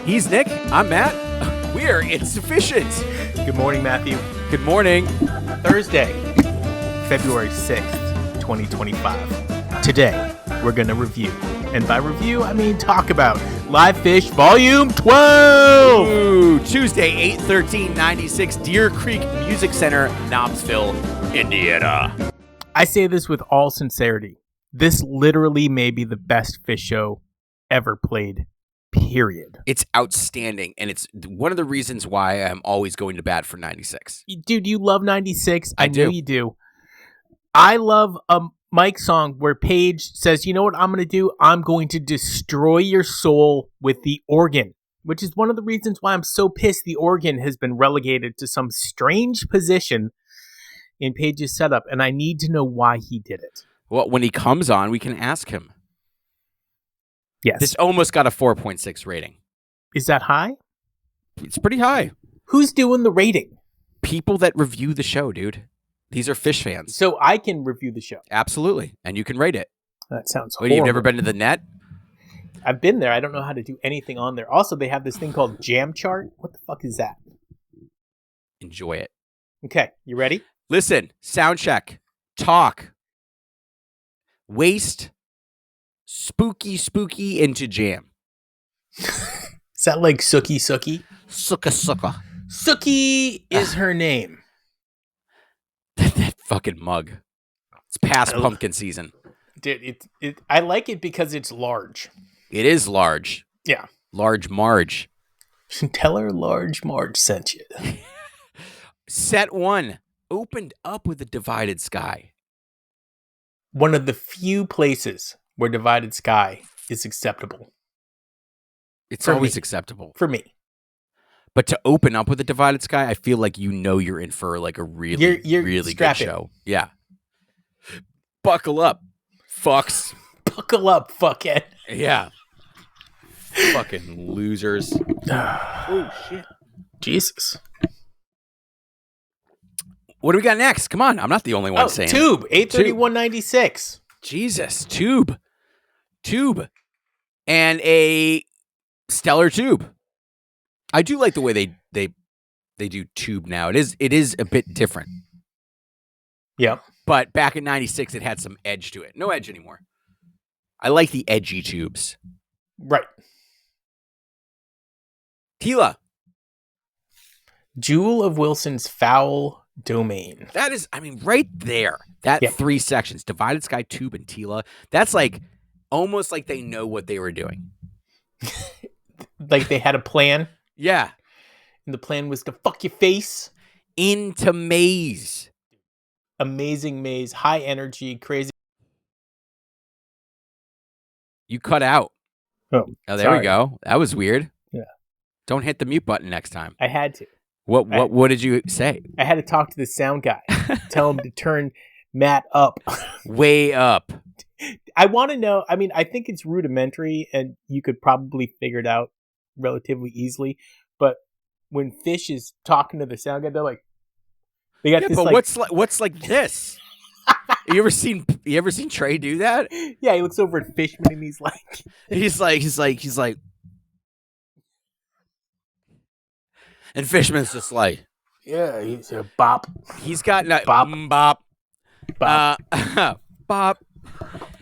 He's Nick. I'm Matt. We're Insufficient. Good morning, Matthew. Good morning. Thursday, February 6th, 2025. Today, we're going to review. And by review, I mean talk about Live Phish Volume 12. Ooh, Tuesday, 8/13/96, Deer Creek Music Center, Knoxville, Indiana. I say this with all sincerity. This literally may be the best Phish show ever played, period. It's outstanding, and it's one of the reasons why I'm always going to bat for 96. Dude, you love 96. I do. know you do. I love a Mike song where Paige says, you know what I'm going to do? I'm going to destroy your soul with the organ, which is one of the reasons why I'm so pissed the organ has been relegated to some strange position in Paige's setup, and I need to know why he did it. Well, when he comes on, we can ask him. Yes. This almost got a 4.6 rating. Is that high? It's pretty high. Who's doing the rating? People that review the show, dude. These are Phish fans. So I can review the show. Absolutely. And you can rate it. That sounds What, horrible. you've never been to the net? I've been there. I don't know how to do anything on there. Also, they have this thing called Jam Chart. What the fuck is that? Enjoy it. Okay, you ready? Listen, sound check, talk, waste, spooky into jam. Is that like Sookie Sookie? Sucka. Sookie is her name. That fucking mug. It's past pumpkin season. Dude, I like it because it's large. It is large. Yeah. Large Marge. Tell her Large Marge sent you. Set 1 opened up with a divided sky. One of the few places where divided sky is acceptable. It's For always me. acceptable. For me. But to open up with a divided sky, I feel like you know you're in for like a really, You're really good strapping. show. Yeah. Buckle up, fucks. Buckle up, fuckhead. Yeah. Fucking losers. Oh, shit. Jesus. What do we got next? Come on. I'm not the only one saying Tube, 831.96. Jesus. Tube. And a stellar tube. I do like the way they do tube now. It is a bit different. Yep. But back in 96, it had some edge to it. No edge anymore. I like the edgy tubes. Right. Tila. Jewel of Wilson's Foul Domain. That is, right there. That Yeah. 3 sections, Divided Sky, Tube, and Tila. That's like almost like they know what they were doing. Like they had a plan, Yeah. and the plan was to fuck your face. Into Maze. Amazing maze, high energy, crazy. You cut out. Oh, There sorry. we go. That was weird. Yeah. Don't hit the mute button next time. I had to. What did you say? I had to talk to the sound guy, tell him to turn Matt up. Way up. I want to know. I think it's rudimentary, and you could probably figure it out relatively easily. But when Phish is talking to the sound guy, they're like, they got this. But like, what's like this? You ever seen Trey do that? Yeah, he looks over at Fishman and he's like, He's like, and Fishman's just like, yeah, he's a bop, he's got Bop. bop, bop, bop.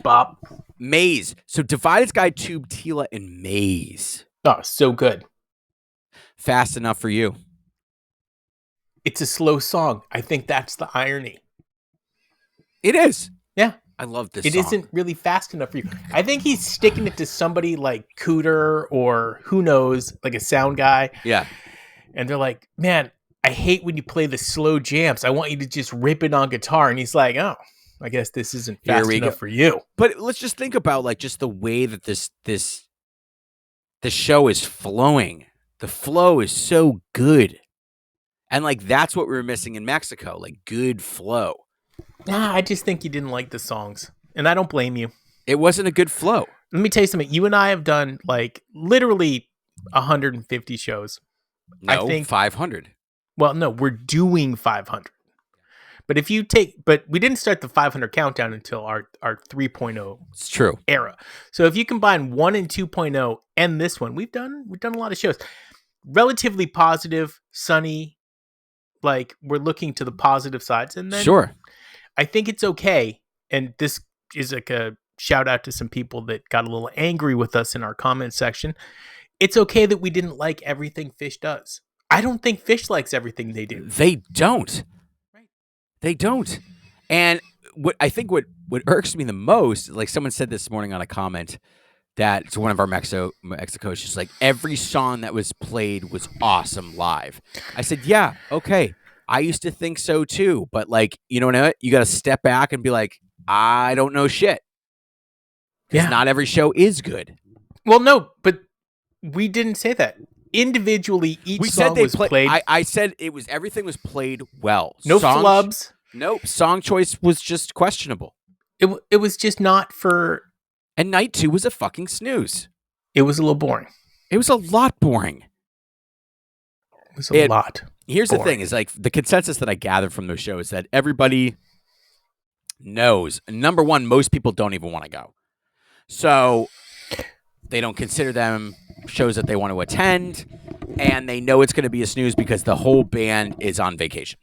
bop. Maze. So Divided Sky, Tube, Tila, and Maze. Oh, so good. Fast enough for you. It's a slow song. I think that's the irony. It is. Yeah. I love this It song. isn't really fast enough for you. I think he's sticking it to somebody like Cooter or who knows, like a sound guy. Yeah. And they're like, man, I hate when you play the slow jams. I want you to just rip it on guitar. And he's like, oh, I guess this isn't Here fast we enough go. for you. But let's just think about like just the way that the show is flowing. The flow is so good. And like that's what we were missing in Mexico, like good flow. Nah, I just think you didn't like the songs. And I don't blame you. It wasn't a good flow. Let me tell you something. You and I have done like literally 150 shows. No, I think 500. Well, no, we're doing 500. But we didn't start the 500 countdown until our 3.0 It's true. era. So if you combine 1 and 2.0 and this one, we've done a lot of shows. Relatively positive, sunny, like we're looking to the positive sides. And then Sure. I think it's okay. And this is like a shout out to some people that got a little angry with us in our comment section. It's okay that we didn't like everything Phish does. I don't think Phish likes everything they do. They don't. Right. They don't. And what irks me the most, like someone said this morning on a comment that to one of our Mexico coaches, like every song that was played was awesome live. I said, yeah, okay. I used to think so too. But like, you know what? You got to step back and be like, I don't know shit. Because not every show is good. Well, no, but we didn't say that. Individually, each song was played. I said everything was played well. No flubs. Nope. Song choice was just questionable. It was just not for. And night 2 was a fucking snooze. It was a little boring. It was a lot boring. It was a lot. Here's boring. The thing is like the consensus that I gathered from those shows is that everybody knows. Number one, most people don't even want to go. So they don't consider them shows that they want to attend, and they know it's going to be a snooze because the whole band is on vacation.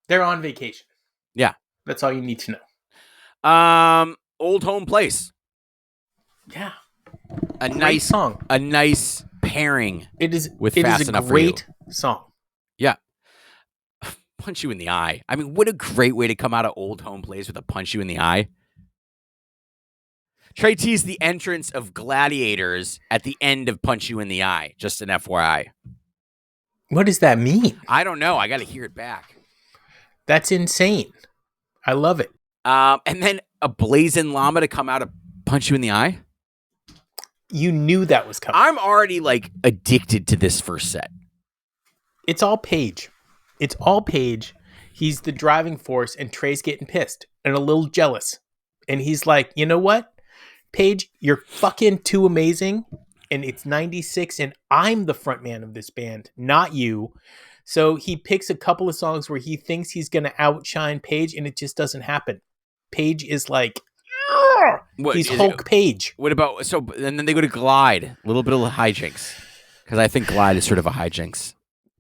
They're on vacation. Yeah. That's all you need to know. Old Home Place. Yeah. A nice song. A nice pairing. It is with Fast Enough For You. It is a great song. Yeah. Punch you in the eye. I mean, what a great way to come out of Old Home Place with a punch you in the eye. Trey teased the entrance of gladiators at the end of Punch You in the Eye. Just an FYI. What does that mean? I don't know. I got to hear it back. That's insane. I love it. And then a blazing llama to come out of Punch You in the Eye. You knew that was coming. I'm already like addicted to this first set. It's all Page. It's all Page. He's the driving force, and Trey's getting pissed and a little jealous. And he's like, you know what? Page, you're fucking too amazing, and it's 96, and I'm the front man of this band, not you. So he picks a couple of songs where he thinks he's going to outshine Page, and it just doesn't happen. Page is like, he's Hulk Page. What about, and then they go to Glide, a little bit of hijinks, because I think Glide is sort of a hijinks.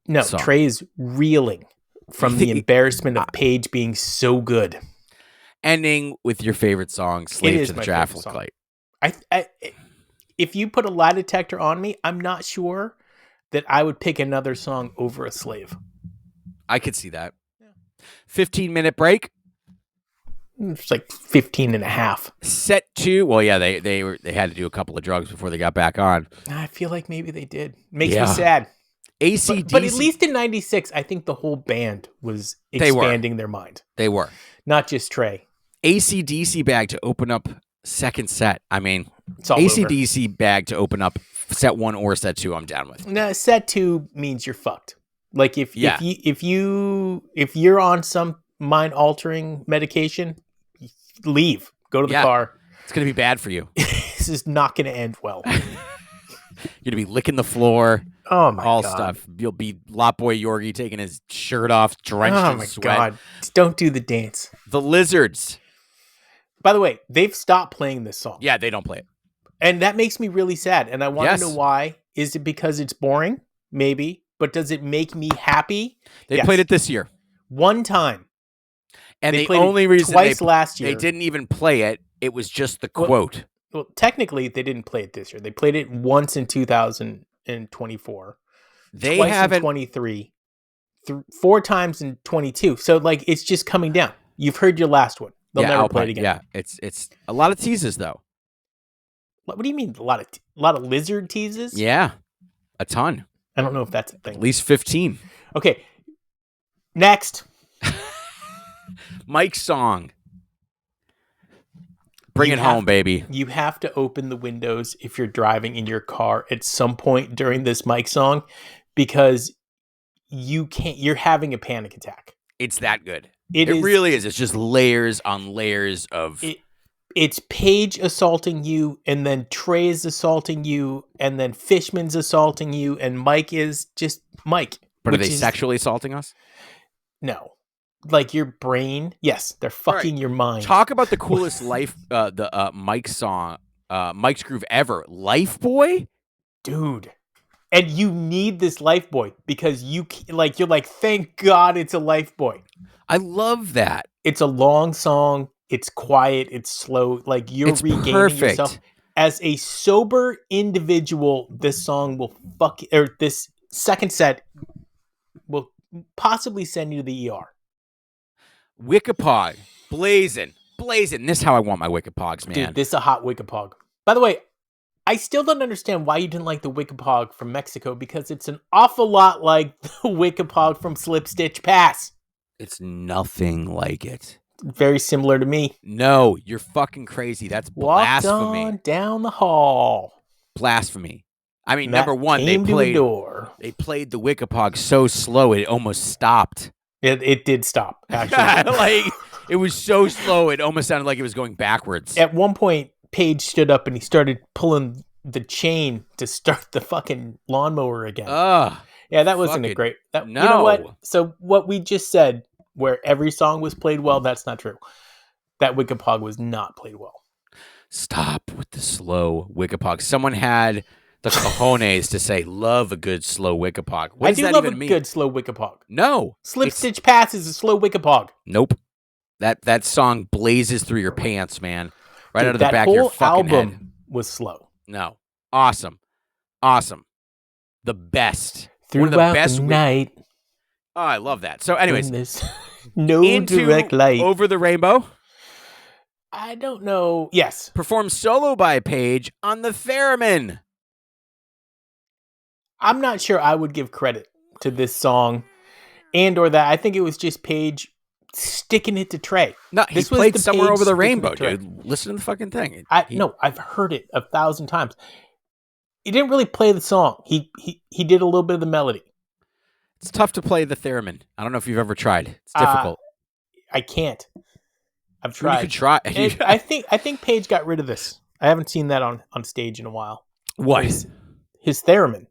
No, song. Trey is reeling from the embarrassment of Page being so good. Ending with your favorite song, Slave to the Traffic Light. If you put a lie detector on me, I'm not sure that I would pick another song over a Slave. I could see that. 15-minute break. It's like 15 and a half. Set 2. Well, yeah, they had to do a couple of drugs before they got back on. I feel like maybe they did. Makes me sad. AC/DC. But at least in 96, I think the whole band was expanding their mind. They were. Not just Trey. AC/DC bag to open up second set. I mean, it's all AC/DC bag to open up set 1 or set 2. I'm down with. No, set 2 means you're fucked. Like if you're on some mind altering medication, leave. Go to the car. It's gonna be bad for you. This is not gonna end well. You're gonna be licking the floor. Oh my all God. Stuff. You'll be Lot Boy Yorgi taking his shirt off, drenched in sweat. Oh my God! Don't do the dance. The Lizards. By the way, they've stopped playing this song. Yeah, they don't play it. And that makes me really sad. And I want to know why. Is it because it's boring? Maybe. But does it make me happy? They played it this year. One time. And the only reason twice last year. They didn't even play it. It was just the quote. Well, technically, they didn't play it this year. They played it once in 2024. They twice haven't. In 23. 4 times in 22. So, like, it's just coming down. You've heard your last one. They'll never play it again. Yeah, it's a lot of teases though. What do you mean a lot of lizard teases? Yeah, a ton. I don't know if that's a thing. At least 15. Okay, next. Mike's song. Bring it home, baby. You have to open the windows if you're driving in your car at some point during this Mike song, because you're having a panic attack. It's that good. It really is. It's just layers on layers of... It's Paige assaulting you, and then Trey is assaulting you, and then Fishman's assaulting you, and Mike is just Mike. But are they sexually assaulting us? No. like your brain. Yes, they're fucking your mind. Talk about the coolest Mike song, Mike's Groove ever. Life Boy? Dude. And you need this Life Boy because you're like, thank God it's a Life Boy. I love that. It's a long song. It's quiet. It's slow. Like it's regaining yourself. As a sober individual, this song will this second set will possibly send you to the ER. Wickapog. Blazing. This is how I want my Wickapogs, man. Dude, this is a hot Wickapog. By the way, I still don't understand why you didn't like the Wickapog from Mexico because it's an awful lot like the Wickapog from Slip Stitch Pass. It's nothing like it. Very similar to me. No, you're fucking crazy. That's blasphemy. Walked on down the hall. Blasphemy. I mean, Matt number one, they played the Wickapog so slow it almost stopped. It did stop, actually. Like, it was so slow it almost sounded like it was going backwards. At one point, Paige stood up and he started pulling the chain to start the fucking lawnmower again. Yeah, that wasn't a great... No. You know what? So what we just said, where every song was played well, that's not true. That Wickapog was not played well. Stop with the slow Wickapog. Someone had the cojones to say, love a good slow Wickapog. What does that even mean? Good slow Wickapog. No. Slip Stitch Pass is a slow Wickapog. Nope. That song blazes through your pants, man. Right out of the back of your fucking head. That whole album was slow. No. Awesome. The best. Throughout one of the best the night. Oh, I love that. So anyways. No direct light. Over the Rainbow. I don't know. Yes. Performed solo by Paige on the theremin. I'm not sure I would give credit to this song and or that. I think it was just Paige sticking it to Trey. No, he played Somewhere Over the Rainbow, dude. Listen to the fucking thing. No, I've heard it 1,000 times. He didn't really play the song. He did a little bit of the melody. It's tough to play the theremin. I don't know if you've ever tried. It's difficult. I can't. I've tried. You could try. I think Paige got rid of this. I haven't seen that on stage in a while. What? His theremin.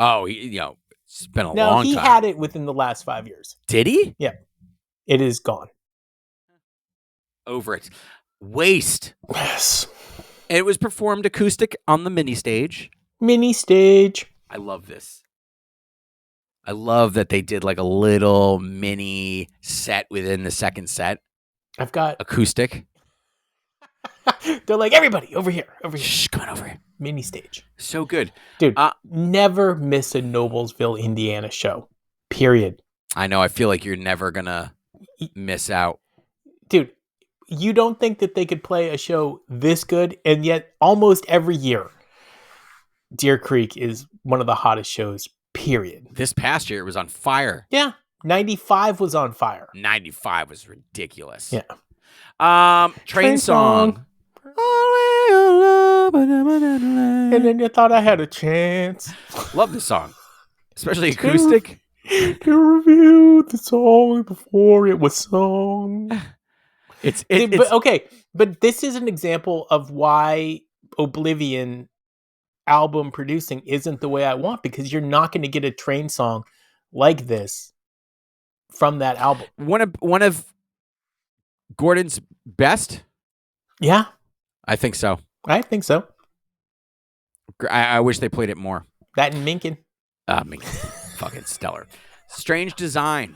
Oh, it's been a long time. No, he had it within the last 5 years. Did he? Yeah. It is gone. Over it. Waste. Yes. It was performed acoustic on the mini stage. Mini stage. I love this. I love that they did like a little mini set within the second set. I've got acoustic. They're like, everybody over here. Shh, come on over here. Mini stage. So good. Dude, never miss a Noblesville, Indiana show. Period. I know. I feel like you're never going to miss out. Dude, you don't think that they could play a show this good, and yet almost every year, Deer Creek is one of the hottest shows, period. This past year, it was on fire. Yeah. 95 was on fire. 95 was ridiculous. Yeah. Train song. And then you thought I had a chance. Love this song. Especially acoustic. To review the song before it was sung. But this is an example of why Oblivion album producing isn't the way I want, because you're not going to get a Train song like this from that album. One of Gordon's best? Yeah. I think so. I wish they played it more. That and Minkin. Minkin. Fucking stellar. Strange Design.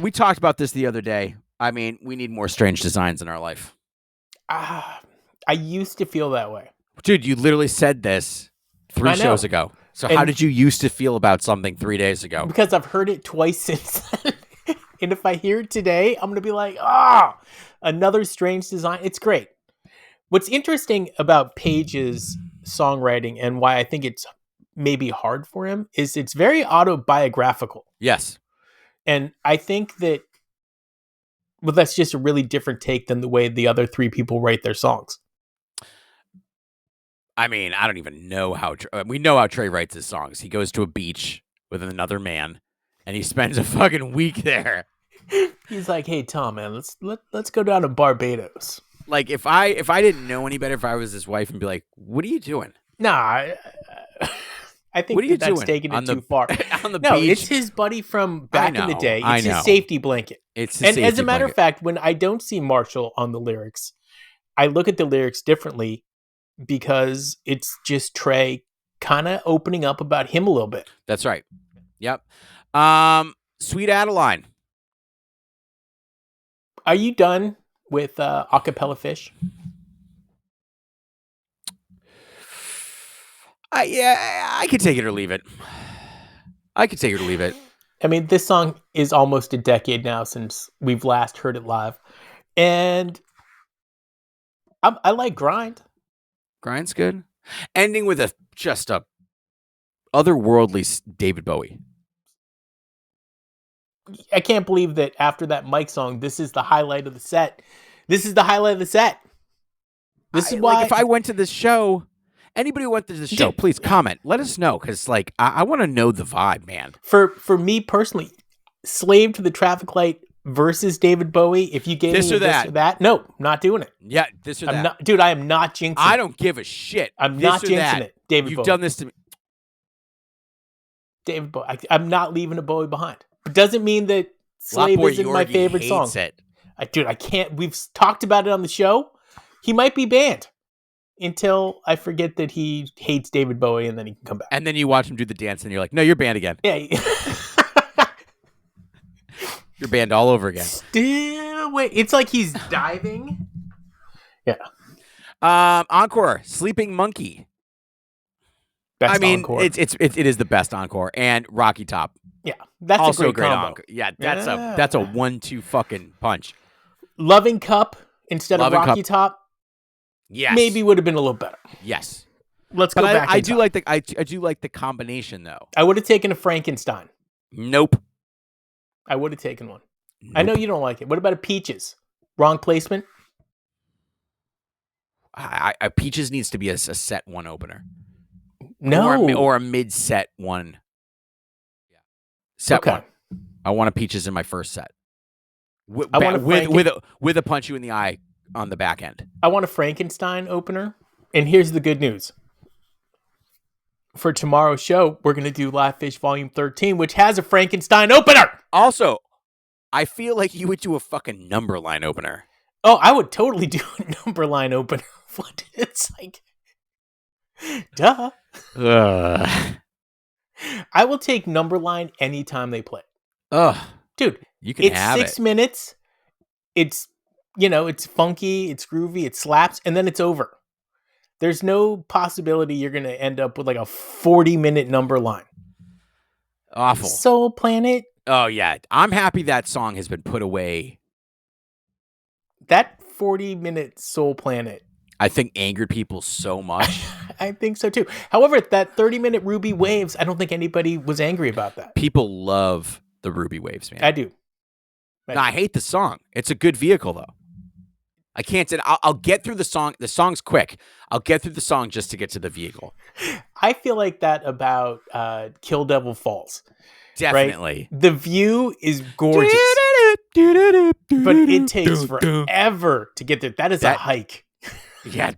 We talked about this the other day. I mean, we need more Strange Designs in our life. I used to feel that way. Dude, you literally said this 3 shows ago. So how did you used to feel about something 3 days ago? Because I've heard it twice since then. And if I hear it today, I'm going to be like, another Strange Design. It's great. What's interesting about Paige's songwriting and why I think it's maybe hard for him is it's very autobiographical. Yes. And I think that, well, that's just a really different take than the way the other 3 people write their songs. I mean, I don't even know how... we know how Trey writes his songs. He goes to a beach with another man, and he spends a fucking week there. He's like, hey, Tom, man, let's go down to Barbados. Like, if I didn't know any better, if I was his wife and be like, what are you doing? Nah, I think What are you that's doing taking on it the too far. on the No, beach? it's his buddy from back in the day. I It's his know. safety blanket. It's a And safety as a matter blanket. of fact, when I don't see Marshall on the lyrics, I look at the lyrics differently because it's just Trey kind of opening up about him a little bit. That's right. Yep. Sweet Adeline. Are you done with acapella Phish? I could take it or leave it. I could take it or leave it. I mean, this song is almost a decade now since we've last heard it live. And I like Grind. Grind's good. Ending with just a otherworldly David Bowie. I can't believe that after that Mike song, this is the highlight of the set. This is the highlight of the set. This is why. Like, if I went to this show, anybody who went to this show, please comment. Let us know, because like I want to know the vibe, man. For me personally, Slave to the Traffic Light versus David Bowie. If you gave This me or that. this or that, no, not doing it. Yeah, this or that. Not, dude, I am not jinxing. I don't give a shit. I'm This not or jinxing that. it. David You've Bowie. done this to me. David Bowie. I'm not leaving a Bowie behind. It doesn't mean that Slave Boy isn't my Yorgi favorite hates song. it. Dude, I can't. We've talked about it on the show. He might be banned until I forget that he hates David Bowie, and then he can come back. And then you watch him do the dance, and you're like, no, you're banned again. Yeah. You're banned all over again. Still wait. It's like he's diving. Yeah. Encore, Sleeping Monkey. Best encore. It is the best encore, and Rocky Top. Yeah, that's Also a great combo. encore. Yeah, that's a 1-2 fucking punch. Loving Cup instead Loving of Rocky Cup. Top. Yes, Maybe would have been a little better. Yes, Let's but go back. I do like the combination though. I would have taken a Frankenstein. Nope. I would have taken one. Nope. I know you don't like it. What about a Peaches? Wrong placement. Peaches needs to be a set one opener. No, or a mid set one. Yeah, set okay. one. I want a Peaches in my first set. With a punch you in the eye on the back end. I want a Frankenstein opener. And here's the good news. For tomorrow's show, we're going to do Live Phish Volume 13, which has a Frankenstein opener. Also, I feel like you would do a fucking number line opener. Oh, I would totally do a number line opener. It's like, duh. I will take number line anytime they play. Ugh. Dude, You can it's have 6 it. minutes. It's, it's funky, it's groovy, it slaps, and then it's over. There's no possibility you're going to end up with like a 40-minute number line. Awful. Soul Planet. Oh, yeah. I'm happy that song has been put away. That 40-minute Soul Planet. I think angered people so much. I think so too. However, that 30-minute Ruby Waves, I don't think anybody was angry about that. People love the Ruby Waves, man. I do. I hate the song. It's a good vehicle, though. I can't say I'll get through the song. The song's quick. I'll get through the song just to get to the vehicle. I feel like that about Kill Devil Falls. Definitely. Right? The view is gorgeous. But it takes forever to get there. That is a hike. Yeah.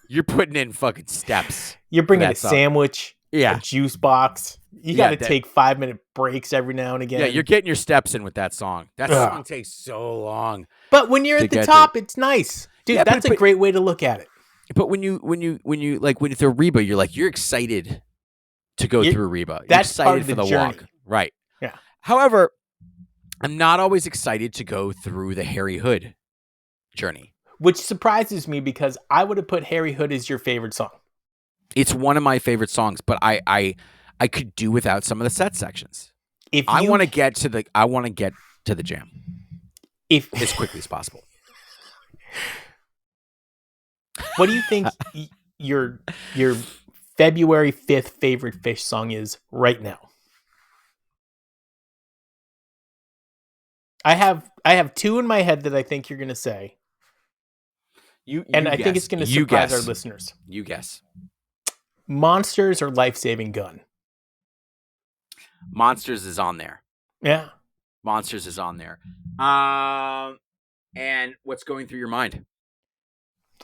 You're putting in fucking steps. You're bringing a sandwich, a juice box. You got to take 5-minute breaks every now and again. Yeah, you're getting your steps in with that song. That song takes so long. But when you're at the top, it's nice. Dude, that's a great way to look at it. But when it's a Reba, you're excited to go through Reba. You're that's excited part of for the journey. walk. Right. Yeah. However, I'm not always excited to go through the Harry Hood journey. Which surprises me because I would have put Harry Hood as your favorite song. It's one of my favorite songs, but I could do without some of the set sections. I want to get to the jam as quickly as possible. What do you think your February 5th favorite Phish song is right now? I have two in my head that I think you're going to say. I think it's going to surprise our listeners. You guess. Monsters or Life Saving Gun? Monsters is on there. Yeah. Monsters is on there. And what's going through your mind?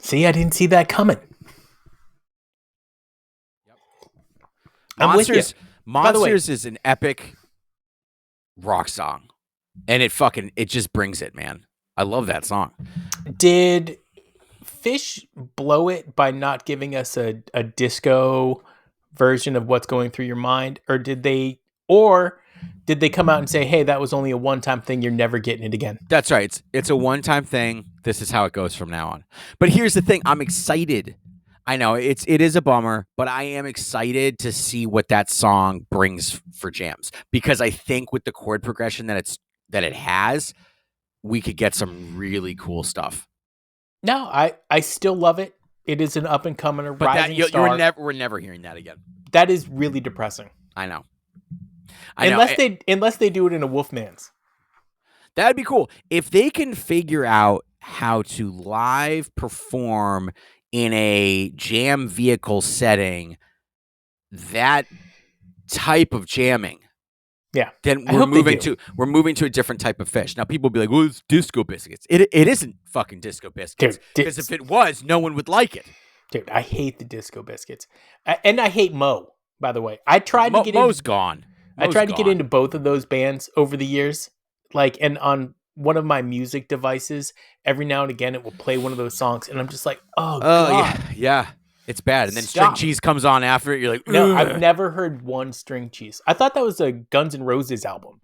See, I didn't see that coming. I'm with you. By the way- Monsters is an epic rock song, and it just brings it, man. I love that song. Did Phish blow it by not giving us a disco version of What's Going Through Your Mind, or did they come out and say, hey, that was only a one-time thing, you're never getting it again? That's right. It's a one-time thing. This is how it goes from now on. But here's the thing. I'm excited. I know it is a bummer, but I am excited to see what that song brings for jams, because I think with the chord progression that it has, we could get some really cool stuff. No, I still love it. It is an up and coming, But rising star. we're never hearing that again. That is really depressing. I know. Unless they do it in a Wolfman's. That'd be cool if they can figure out how to live perform in a jam vehicle setting, that type of jamming. Yeah. Then we're moving to a different type of Phish. Now people will be like, well, it's Disco Biscuits. It isn't fucking Disco Biscuits. Because if it was, no one would like it. Dude, I hate the Disco Biscuits. And I hate Mo, by the way. I tried to get Mo's gone. I tried to get into both of those bands over the years. And on one of my music devices, every now and again it will play one of those songs, and I'm just like, oh God. Yeah. It's bad. And then Stop. String Cheese comes on after it. You're like, no, I've never heard one String Cheese. I thought that was a Guns N' Roses album.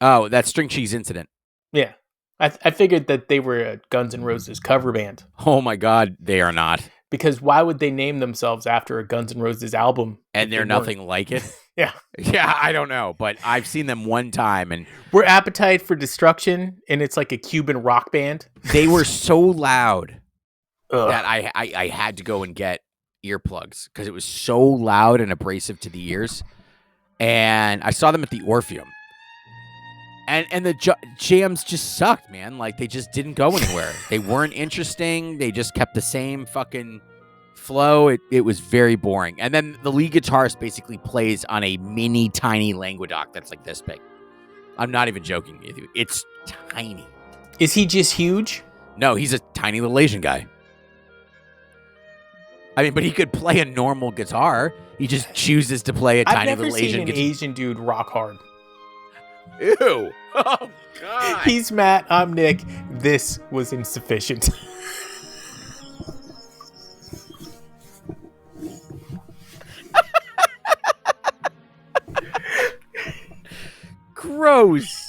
Oh, that String Cheese incident. Yeah. I figured that they were a Guns N' Roses cover band. Oh my God, they are not. Because why would they name themselves after a Guns N' Roses album? And they're nothing like it? Yeah. Yeah, I don't know, but I've seen them one time, and we're Appetite for Destruction, and it's like a Cuban rock band. They were so loud that I had to go and get earplugs because it was so loud and abrasive to the ears. And I saw them at the Orpheum. And the jams just sucked, man. Like, they just didn't go anywhere. They weren't interesting. They just kept the same fucking flow. It was very boring. And then the lead guitarist basically plays on a mini tiny Languedoc that's like this big. I'm not even joking with you. It's tiny. Is he just huge? No, he's a tiny little Asian guy. I mean, but he could play a normal guitar. He just chooses to play a tiny little Asian guitar. I've never seen an Asian dude rock hard. Ew. Oh, God. He's Matt. I'm Nick. This was Insufficient. Gross.